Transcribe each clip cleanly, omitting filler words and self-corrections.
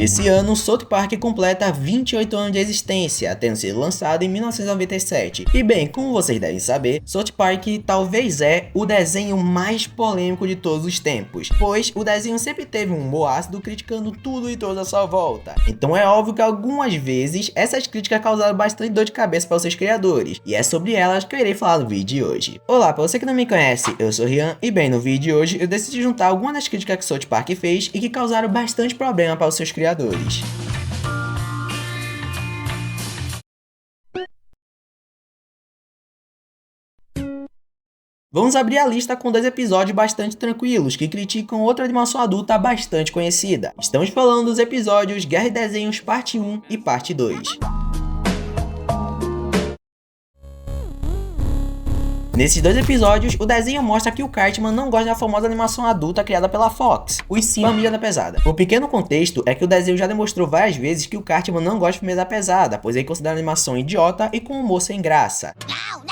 Esse ano, South Park completa 28 anos de existência, tendo sido lançado em 1997. E bem, como vocês devem saber, South Park talvez é o desenho mais polêmico de todos os tempos, pois o desenho sempre teve um humor ácido criticando tudo e toda a sua volta. Então é óbvio que algumas vezes essas críticas causaram bastante dor de cabeça para os seus criadores, e é sobre elas que eu irei falar no vídeo de hoje. Olá, para você que não me conhece, eu sou Rian, e bem, no vídeo de hoje eu decidi juntar algumas das críticas que South Park fez e que causaram bastante problema para os seus criadores. Vamos abrir a lista com 2 episódios bastante tranquilos que criticam outra animação adulta bastante conhecida. Estamos falando dos episódios Guerra e Desenhos Parte 1 e Parte 2. Nesses 2 episódios, o desenho mostra que o Cartman não gosta da famosa animação adulta criada pela Fox, Os Simpsons Família da Pesada. O pequeno contexto é que o desenho já demonstrou várias vezes que o Cartman não gosta de Família da Pesada, pois ele considera a animação idiota e com humor sem graça. Não!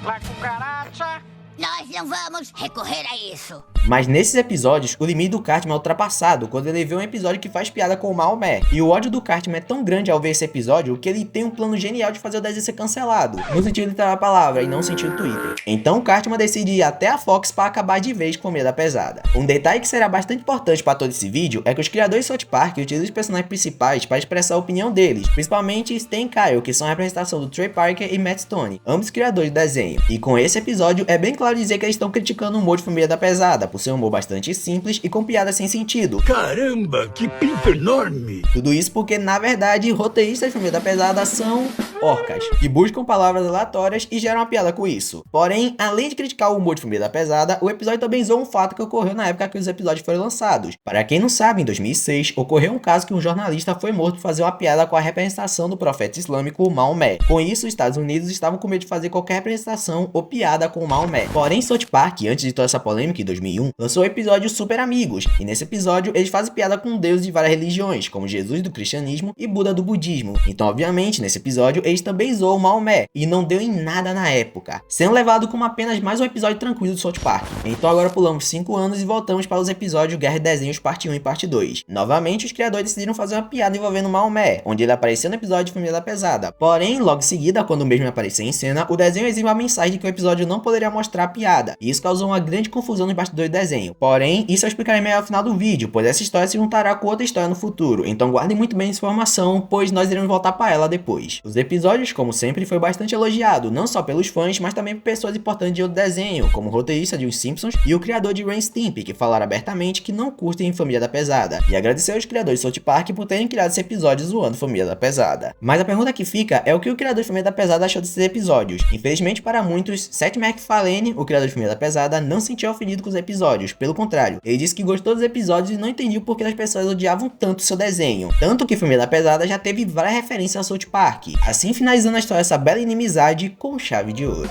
La cucaracha! Nós não vamos recorrer a isso. Mas nesses episódios, o limite do Cartman é ultrapassado quando ele vê um episódio que faz piada com o Maomé. E o ódio do Cartman é tão grande ao ver esse episódio que ele tem um plano genial de fazer o desenho ser cancelado, no sentido literal da palavra e não no sentido Twitter. Então o Cartman decide ir até a Fox para acabar de vez com Família da Pesada. Um detalhe que será bastante importante para todo esse vídeo é que os criadores de South Park utilizam os personagens principais para expressar a opinião deles, principalmente Stan e Kyle, que são a representação do Trey Parker e Matt Stone, ambos criadores do desenho. E com esse episódio é bem claro dizer que eles estão criticando o humor de Família da Pesada, por ser um humor bastante simples e com piadas sem sentido. Caramba, que pinto enorme! Tudo isso porque, na verdade, roteiristas de Família da Pesada são orcas, que buscam palavras aleatórias e geram uma piada com isso. Porém, além de criticar o humor de Família da Pesada, o episódio também zoou um fato que ocorreu na época que os episódios foram lançados. Para quem não sabe, em 2006, ocorreu um caso que um jornalista foi morto por fazer uma piada com a representação do profeta islâmico Maomé. Com isso, os Estados Unidos estavam com medo de fazer qualquer representação ou piada com Maomé. Porém, South Park, antes de toda essa polêmica em 2001, lançou o episódio Super Amigos, e nesse episódio eles fazem piada com deuses de várias religiões, como Jesus do cristianismo e Buda do budismo. Então, obviamente, nesse episódio eles também zoam o Maomé, e não deu em nada na época, sendo levado como apenas mais um episódio tranquilo do South Park. Então agora pulamos 5 anos e voltamos para os episódios Guerra e Desenhos Parte 1 e Parte 2. Novamente, os criadores decidiram fazer uma piada envolvendo o Maomé, onde ele apareceu no episódio de Família da Pesada. Porém, logo em seguida, quando o mesmo apareceu em cena, o desenho exibe uma mensagem de que o episódio não poderia mostrar a piada, e isso causou uma grande confusão nos bastidores do desenho. Porém, isso eu explicarei melhor no final do vídeo, pois essa história se juntará com outra história no futuro, então guardem muito bem essa informação, pois nós iremos voltar para ela depois. Os episódios, como sempre, foi bastante elogiado, não só pelos fãs, mas também por pessoas importantes de outro desenho, como o roteirista de Os Simpsons e o criador de Ren e Stimpy, que falaram abertamente que não curtem Família da Pesada, e agradecer aos criadores de South Park por terem criado esse episódio zoando Família da Pesada. Mas a pergunta que fica é o que o criador de Família da Pesada achou desses episódios. Infelizmente para muitos, Seth MacFarlane, o criador de Família da Pesada, não se sentiu ofendido com os episódios, pelo contrário, ele disse que gostou dos episódios e não entendia por que as pessoas odiavam tanto seu desenho, tanto que Família da Pesada já teve várias referências ao South Park, assim finalizando a história dessa bela inimizade com chave de ouro.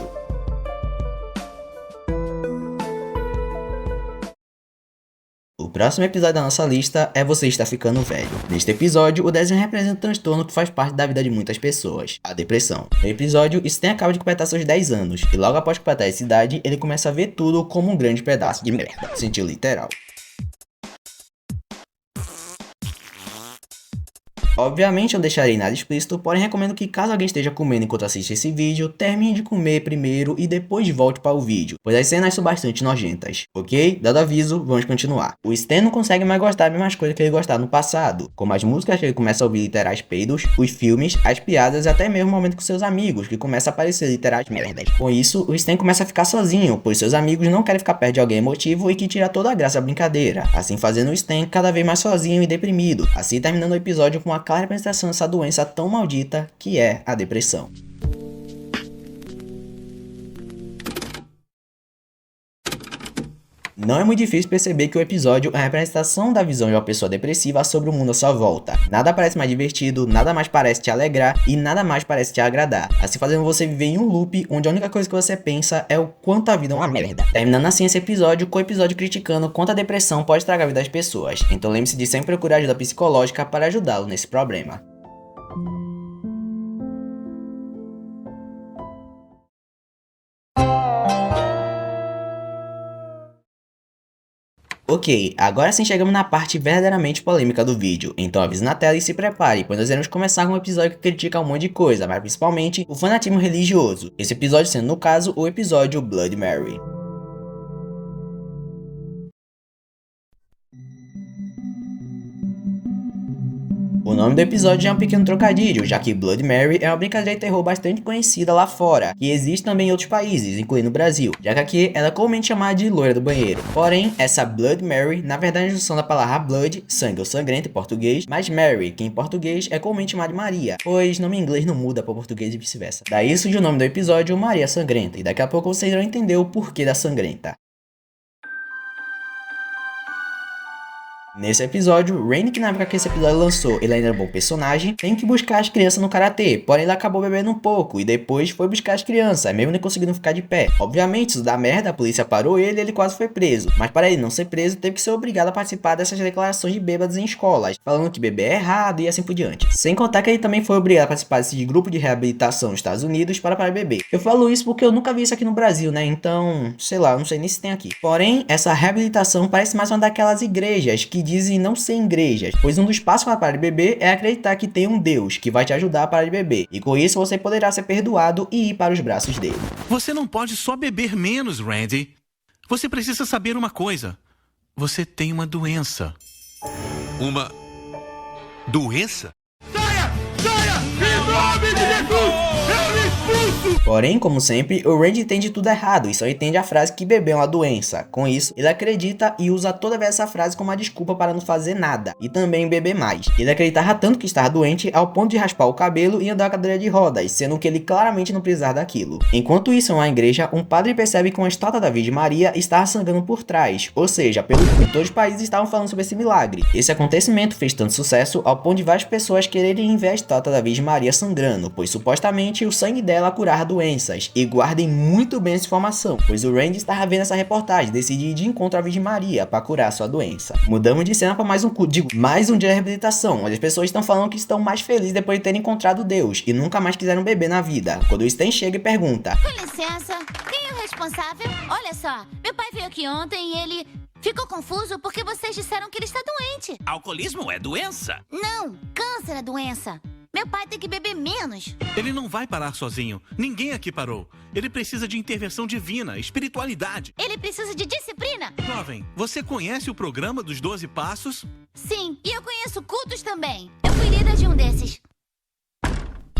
O próximo episódio da nossa lista é Você Está Ficando Velho. Neste episódio, o desenho representa um transtorno que faz parte da vida de muitas pessoas, a depressão. No episódio, Stan acaba de completar seus 10 anos, e logo após completar essa idade, ele começa a ver tudo como um grande pedaço de merda, sentido literal. Obviamente eu não deixarei nada explícito, porém recomendo que caso alguém esteja comendo enquanto assiste esse vídeo, termine de comer primeiro e depois volte para o vídeo, pois as cenas são bastante nojentas, ok? Dado aviso, vamos continuar. O Stan não consegue mais gostar das mesmas coisas que ele gostava no passado, como as músicas que ele começa a ouvir literais peidos, os filmes, as piadas e até mesmo o momento com seus amigos, que começa a aparecer literais merdas. Com isso, o Stan começa a ficar sozinho, pois seus amigos não querem ficar perto de alguém emotivo e que tira toda a graça da brincadeira, assim fazendo o Stan cada vez mais sozinho e deprimido, assim terminando o episódio com uma clara representação dessa doença tão maldita que é a depressão. Não é muito difícil perceber que o episódio é a representação da visão de uma pessoa depressiva sobre o mundo à sua volta. Nada parece mais divertido, nada mais parece te alegrar e nada mais parece te agradar, assim fazendo você viver em um loop onde a única coisa que você pensa é o quanto a vida é uma merda. Terminando assim esse episódio com o episódio criticando quanto a depressão pode estragar a vida das pessoas, então lembre-se de sempre procurar ajuda psicológica para ajudá-lo nesse problema. Ok, agora sim chegamos na parte verdadeiramente polêmica do vídeo, então avise na tela e se prepare, pois nós iremos começar com um episódio que critica um monte de coisa, mas principalmente o fanatismo religioso, esse episódio sendo no caso o episódio Bloody Mary. O nome do episódio já é um pequeno trocadilho, já que Bloody Mary é uma brincadeira de terror bastante conhecida lá fora, que existe também em outros países, incluindo o Brasil, já que aqui ela é comumente chamada de loira do banheiro. Porém, essa Bloody Mary, na verdade é a junção da palavra blood, sangue ou sangrento em português, mas Mary, que em português é comumente chamada de Maria, pois nome em inglês não muda para português e vice-versa. Daí surge o nome do episódio Maria Sangrenta, e daqui a pouco vocês irão entender o porquê da sangrenta. Nesse episódio, Randy, que na época que esse episódio lançou, ele ainda era um bom personagem, tem que buscar as crianças no karatê, porém ele acabou bebendo um pouco, e depois foi buscar as crianças, mesmo nem conseguindo ficar de pé. Obviamente, isso dá merda, a polícia parou ele e ele quase foi preso, mas para ele não ser preso, teve que ser obrigado a participar dessas declarações de bêbados em escolas, falando que beber é errado e assim por diante. Sem contar que ele também foi obrigado a participar desse grupo de reabilitação nos Estados Unidos para parar de beber. Eu falo isso porque eu nunca vi isso aqui no Brasil, né, então, sei lá, eu não sei nem se tem aqui. Porém, essa reabilitação parece mais uma daquelas igrejas que dizem não ser igrejas, pois um dos passos para parar de beber é acreditar que tem um Deus que vai te ajudar a parar de beber, e com isso você poderá ser perdoado e ir para os braços dele. Você não pode só beber menos, Randy. Você precisa saber uma coisa. Você tem uma doença. Uma doença? Saia! Saia! Em nome de Jesus! Eu lhe expulso! Porém, como sempre, o Randy entende tudo errado e só entende a frase que beber é uma doença. Com isso, ele acredita e usa toda vez essa frase como uma desculpa para não fazer nada e também beber mais. Ele acreditava tanto que estava doente ao ponto de raspar o cabelo e andar a cadeira de rodas, sendo que ele claramente não precisava daquilo. Enquanto isso, em uma igreja, um padre percebe que uma estátua da Virgem Maria estava sangrando por trás, ou seja, pelo que todos os países estavam falando sobre esse milagre. Esse acontecimento fez tanto sucesso ao ponto de várias pessoas quererem ver a estátua da Virgem Maria sangrando, pois supostamente o sangue dela curar doenças. E guardem muito bem essa informação, pois o Randy estava vendo essa reportagem, decidiu ir de encontro à Virgem Maria para curar sua doença. Mudamos de cena para mais um dia de reabilitação, onde as pessoas estão falando que estão mais felizes depois de terem encontrado Deus e nunca mais quiseram beber na vida. Quando o Stan chega e pergunta: Com licença, quem é o responsável? Olha só, meu pai veio aqui ontem e ele ficou confuso porque vocês disseram que ele está doente. Alcoolismo é doença. Não, câncer é doença. Meu pai tem que beber menos. Ele não vai parar sozinho. Ninguém aqui parou. Ele precisa de intervenção divina, espiritualidade. Ele precisa de disciplina. Jovem, você conhece o programa dos 12 Passos? Sim, e eu conheço cultos também. Eu fui líder de um desses.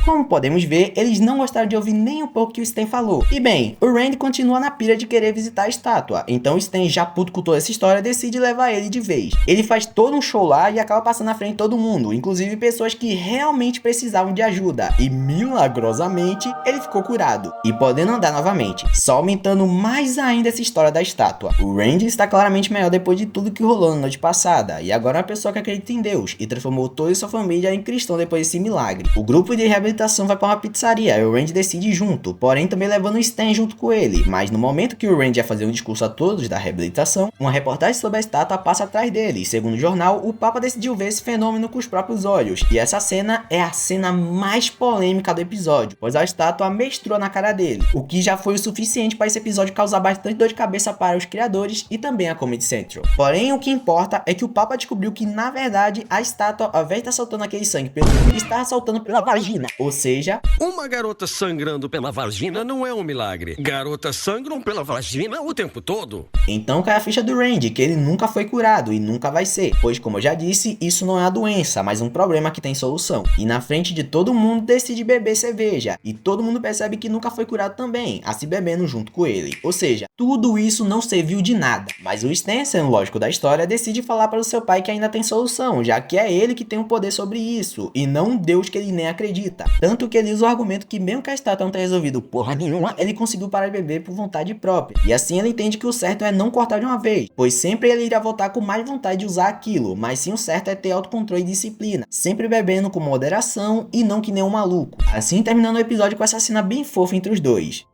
Como podemos ver, eles não gostaram de ouvir nem um pouco o que o Stan falou. E bem, o Randy continua na pira de querer visitar a estátua, então o Stan, já puto com toda essa história, decide levar ele de vez. Ele faz todo um show lá e acaba passando na frente de todo mundo, inclusive pessoas que realmente precisavam de ajuda, e milagrosamente ele ficou curado e podendo andar novamente, só aumentando mais ainda essa história da estátua. O Randy está claramente melhor depois de tudo que rolou na noite passada, e agora é uma pessoa que acredita em Deus e transformou toda sua família em cristão depois desse milagre. O grupo de reabilitação vai para uma pizzaria e o Randy decide ir junto, porém também levando o Stan junto com ele. Mas no momento que o Randy ia fazer um discurso a todos da reabilitação, uma reportagem sobre a estátua passa atrás dele, e segundo o jornal, o Papa decidiu ver esse fenômeno com os próprios olhos. E essa cena é a cena mais polêmica do episódio, pois a estátua menstrua na cara dele, o que já foi o suficiente para esse episódio causar bastante dor de cabeça para os criadores e também a Comedy Central. Porém, o que importa é que o Papa descobriu que, na verdade, a estátua, ao invés de estar soltando aquele sangue pelo cu, está soltando pela vagina. Ou seja, Uma garota sangrando pela vagina não é um milagre. Garotas sangram pela vagina o tempo todo. então cai a ficha do Randy, que ele nunca foi curado e nunca vai ser, pois como eu já disse, isso não é uma doença, mas um problema que tem solução. E na frente de todo mundo decide beber cerveja, e todo mundo percebe que nunca foi curado também, a se bebendo junto com ele. Ou seja, tudo isso não serviu de nada, mas o Stan, sendo lógico da história, decide falar para o seu pai que ainda tem solução, já que é ele que tem o poder sobre isso, e não um Deus que ele nem acredita. Tanto que ele usa o argumento que mesmo que a estátua não tenha resolvido porra nenhuma, ele conseguiu parar de beber por vontade própria. E assim ele entende que o certo é não cortar de uma vez, pois sempre ele irá voltar com mais vontade de usar aquilo, mas sim o certo é ter autocontrole e disciplina, sempre bebendo com moderação e não que nem um maluco. Assim terminando o episódio com essa cena bem fofa entre os dois.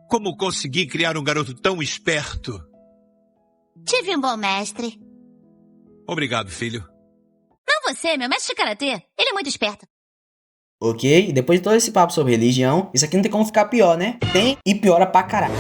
Como consegui criar um garoto tão esperto? Tive um bom mestre. Obrigado, filho. Não você, meu mestre de karatê. Ele é muito esperto. Ok? E depois de todo esse papo sobre religião, isso aqui não tem como ficar pior, né? Tem e piora pra caralho.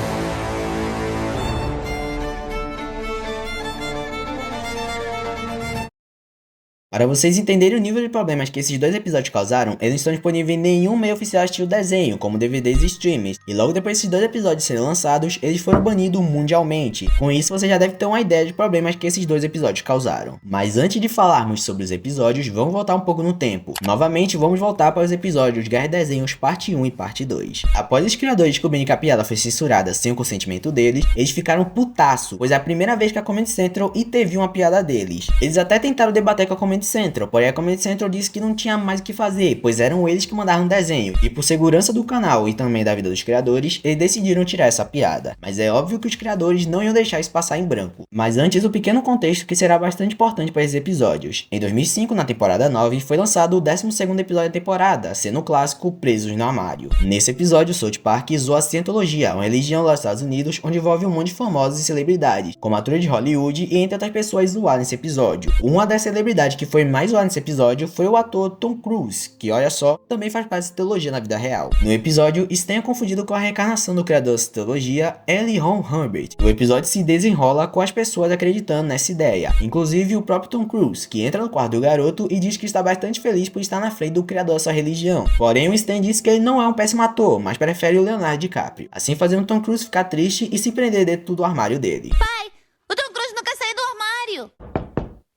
Para vocês entenderem o nível de problemas que esses 2 episódios causaram, eles estão disponíveis em nenhum meio oficial assistir o desenho, como DVDs e streams, e logo depois desses 2 episódios serem lançados, eles foram banidos mundialmente. Com isso, você já deve ter uma ideia de problemas que esses 2 episódios causaram. Mas antes de falarmos sobre os episódios, vamos voltar um pouco no tempo. Novamente, vamos voltar para os episódios Guerra e Desenhos Parte 1 e Parte 2. Após os criadores descobrirem que a piada foi censurada sem o consentimento deles, eles ficaram putaço, pois é a primeira vez que a Comedy Central interviu uma piada deles. Eles até tentaram debater com a Comedy Central, porém a Comedy Central disse que não tinha mais o que fazer, pois eram eles que mandaram o desenho, e por segurança do canal e também da vida dos criadores, eles decidiram tirar essa piada. Mas é óbvio que os criadores não iam deixar isso passar em branco. Mas antes, o pequeno contexto que será bastante importante para esses episódios. Em 2005, na temporada 9, foi lançado o 12º episódio da temporada, sendo o clássico Presos no Armário. Nesse episódio, South Park zoa a Scientologia, uma religião lá nos Estados Unidos, onde envolve um monte de famosos e celebridades, como atores de Hollywood e entre outras pessoas zoadas nesse episódio. Uma das celebridades que foi mais zoada nesse episódio foi o ator Tom Cruise, que olha só, também faz parte da Scientologia na vida real. No episódio, Stan é confundido com a reencarnação do criador da Scientologia, L. Ron Hubbard. O episódio se desenrola com as pessoas acreditando nessa ideia, inclusive o próprio Tom Cruise, que entra no quarto do garoto e diz que está bastante feliz por estar na frente do criador dessa religião. Porém, o Stan diz que ele não é um péssimo ator, mas prefere o Leonardo DiCaprio, assim fazendo Tom Cruise ficar triste e se prender dentro do armário dele. Pai, o Tom Cruise não quer sair do armário.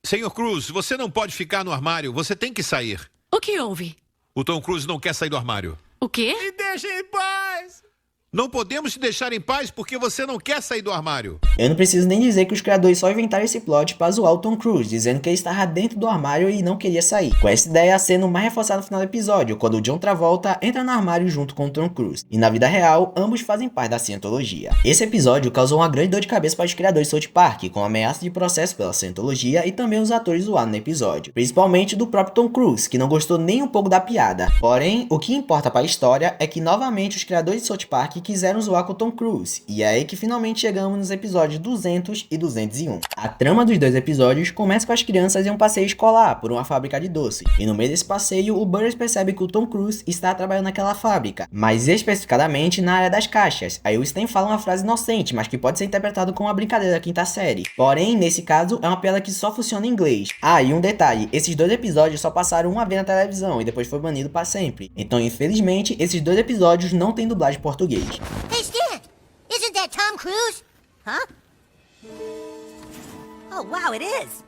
Senhor Cruz, você não pode ficar no armário, você tem que sair. O que houve? O Tom Cruise não quer sair do armário. O quê? Me deixe em paz! Não podemos te deixar em paz porque você não quer sair do armário. Eu não preciso nem dizer que os criadores só inventaram esse plot pra zoar o Tom Cruise, dizendo que ele estava dentro do armário e não queria sair. Com essa ideia sendo mais reforçada no final do episódio, quando o John Travolta entra no armário junto com o Tom Cruise. E na vida real, ambos fazem parte da Scientologia. Esse episódio causou uma grande dor de cabeça para os criadores de South Park, com ameaça de processo pela Scientologia e também os atores zoados no episódio. Principalmente do próprio Tom Cruise, que não gostou nem um pouco da piada. Porém, o que importa para a história é que novamente os criadores de South Park quiseram zoar com o Tom Cruise, e é aí que finalmente chegamos nos episódios 200 e 201. A trama dos 2 episódios começa com as crianças em um passeio escolar por uma fábrica de doces, e no meio desse passeio o Burns percebe que o Tom Cruise está trabalhando naquela fábrica, mas especificadamente na área das caixas. Aí o Stan fala uma frase inocente, mas que pode ser interpretado como uma brincadeira da quinta série. Porém, nesse caso, é uma piada que só funciona em inglês. Ah, e um detalhe, esses 2 episódios só passaram uma vez na televisão e depois foi banido para sempre. Então, infelizmente, esses 2 episódios não têm dublagem em português. Hey, Stan! Isn't that Tom Cruise? Huh? Oh, wow, it is.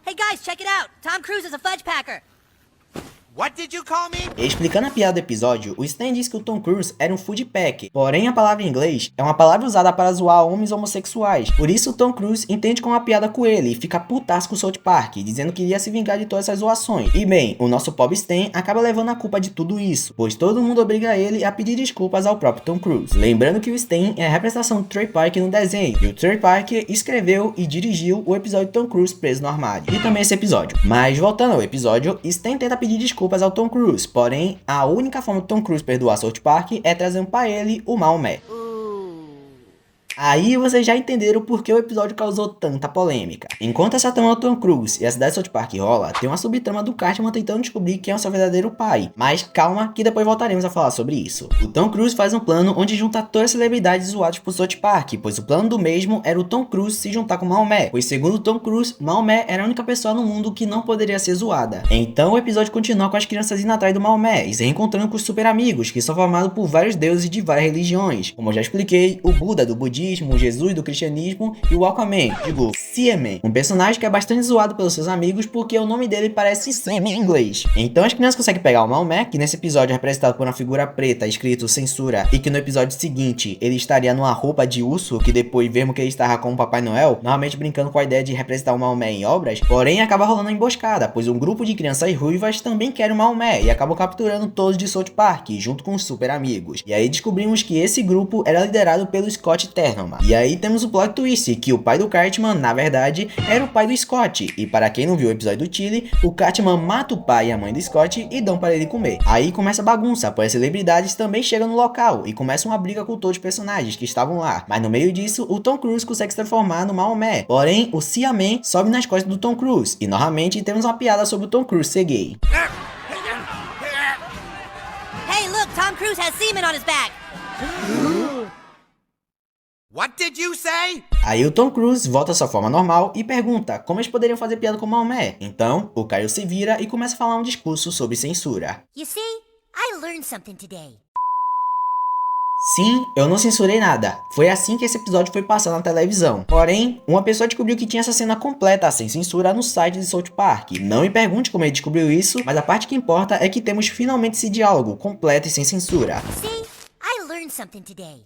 Hey, guys, check it out. Tom Cruise is a fudge packer. What did you call me? Explicando a piada do episódio, o Stan disse que o Tom Cruise era um food pack, porém a palavra em inglês é uma palavra usada para zoar homens homossexuais. Por isso o Tom Cruise entende como uma piada com ele e fica putaço com o South Park, dizendo que iria se vingar de todas essas zoações. E bem, o nosso pobre Stan acaba levando a culpa de tudo isso, pois todo mundo obriga ele a pedir desculpas ao próprio Tom Cruise. Lembrando que o Stan é a representação do Trey Parker no desenho, e o Trey Parker escreveu e dirigiu o episódio de Tom Cruise preso no armário, e também esse episódio. Mas voltando ao episódio, Stan tenta pedir desculpas ao Tom Cruise, porém, a única forma do Tom Cruise perdoar South Park é trazendo pra ele o Maomé. Aí vocês já entenderam por que o episódio causou tanta polêmica. Enquanto essa trama do Tom Cruise e a cidade de South Park rola, tem uma subtrama do Cartman tentando descobrir quem é o seu verdadeiro pai. Mas calma, que depois voltaremos a falar sobre isso. O Tom Cruise faz um plano onde junta todas as celebridades zoadas por South Park, pois o plano do mesmo era o Tom Cruise se juntar com Maomé, pois segundo Tom Cruise, Maomé era a única pessoa no mundo que não poderia ser zoada. Então o episódio continua com as crianças indo atrás do Maomé e se reencontrando com os super amigos, que são formados por vários deuses de várias religiões. Como eu já expliquei, o Buda do budismo, o Jesus do cristianismo e o Aquaman, digo, Seaman, um personagem que é bastante zoado pelos seus amigos porque o nome dele parece Sam em inglês. Então as crianças conseguem pegar o Maomé, que nesse episódio é representado por uma figura preta escrito censura, e que no episódio seguinte ele estaria numa roupa de urso, que depois vemos que ele estava com o Papai Noel, normalmente brincando com a ideia de representar o Maomé em obras, porém acaba rolando uma emboscada, pois um grupo de crianças ruivas também quer o Maomé e acabam capturando todos de South Park, junto com os super amigos. E aí descobrimos que esse grupo era liderado pelo Scott Ternaman. E aí temos o plot twist, que o pai do Cartman, na verdade, era o pai do Scott. E para quem não viu o episódio do Chile, o Cartman mata o pai e a mãe do Scott e dão para ele comer. Aí começa a bagunça, pois as celebridades também chegam no local e começa uma briga com todos os personagens que estavam lá. Mas no meio disso, o Tom Cruise consegue se transformar no Maomé. Porém, o Seaman sobe nas costas do Tom Cruise. E novamente temos uma piada sobre o Tom Cruise ser gay. Hey, look, Tom Cruise has semen on his back. What did you say? Aí o Tom Cruise volta à sua forma normal e pergunta como eles poderiam fazer piada com Maomé. Então, o Kyle se vira e começa a falar um discurso sobre censura. You see, I learned something today. Sim, eu não censurei nada. Foi assim que esse episódio foi passado na televisão. Porém, uma pessoa descobriu que tinha essa cena completa sem censura no site de South Park. Não me pergunte como ele descobriu isso, mas a parte que importa é que temos finalmente esse diálogo completo e sem censura. See, I learned something today.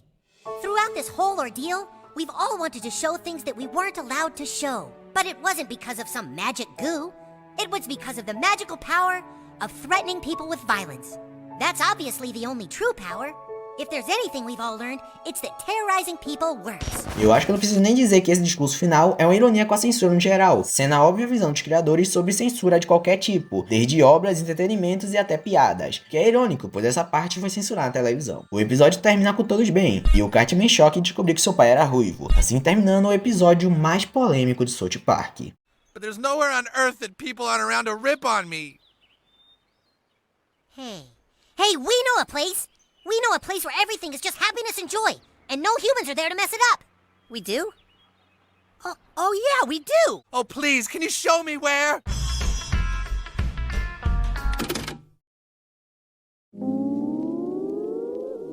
Throughout this whole ordeal, we've all wanted to show things that we weren't allowed to show. But it wasn't because of some magic goo. It was because of the magical power of threatening people with violence. That's obviously the only true power. If there's anything we've all learned, it's that terrorizing people works. Eu acho que eu não preciso nem dizer que esse discurso final é uma ironia com a censura no geral, sendo a óbvia visão dos criadores sobre censura de qualquer tipo, desde obras, entretenimentos e até piadas, que é irônico, pois essa parte foi censurada na televisão. O episódio termina com todos bem, e o Cartman em choque descobriu que seu pai era ruivo, assim terminando o episódio mais polêmico de South Park. But there's nowhere on Earth that people aren't around to rip on me. Hey, we know a place. We know a place where everything is just happiness and joy, and no humans are there to mess it up. We do? Oh yeah, we do. Oh, please, can you show me where?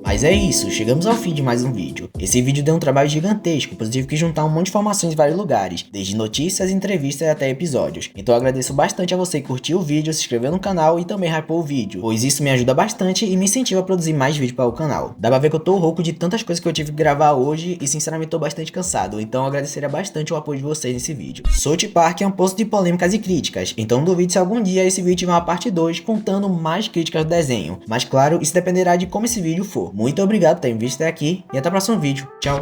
Mas é isso, chegamos ao fim de mais um vídeo. Esse vídeo deu um trabalho gigantesco, pois eu tive que juntar um monte de informações em vários lugares, desde notícias, entrevistas e até episódios. Então eu agradeço bastante a você que curtiu o vídeo, se inscreveu no canal e também hypou o vídeo, pois isso me ajuda bastante e me incentiva a produzir mais vídeos para o canal. Dá pra ver que eu tô rouco de tantas coisas que eu tive que gravar hoje e sinceramente tô bastante cansado, então eu agradeceria bastante o apoio de vocês nesse vídeo. South Park é um poço de polêmicas e críticas, então duvido se algum dia esse vídeo tiver uma parte 2 contando mais críticas do desenho. Mas claro, isso dependerá de como esse vídeo for. Muito obrigado por terem visto até aqui e até o próximo vídeo. Tchau!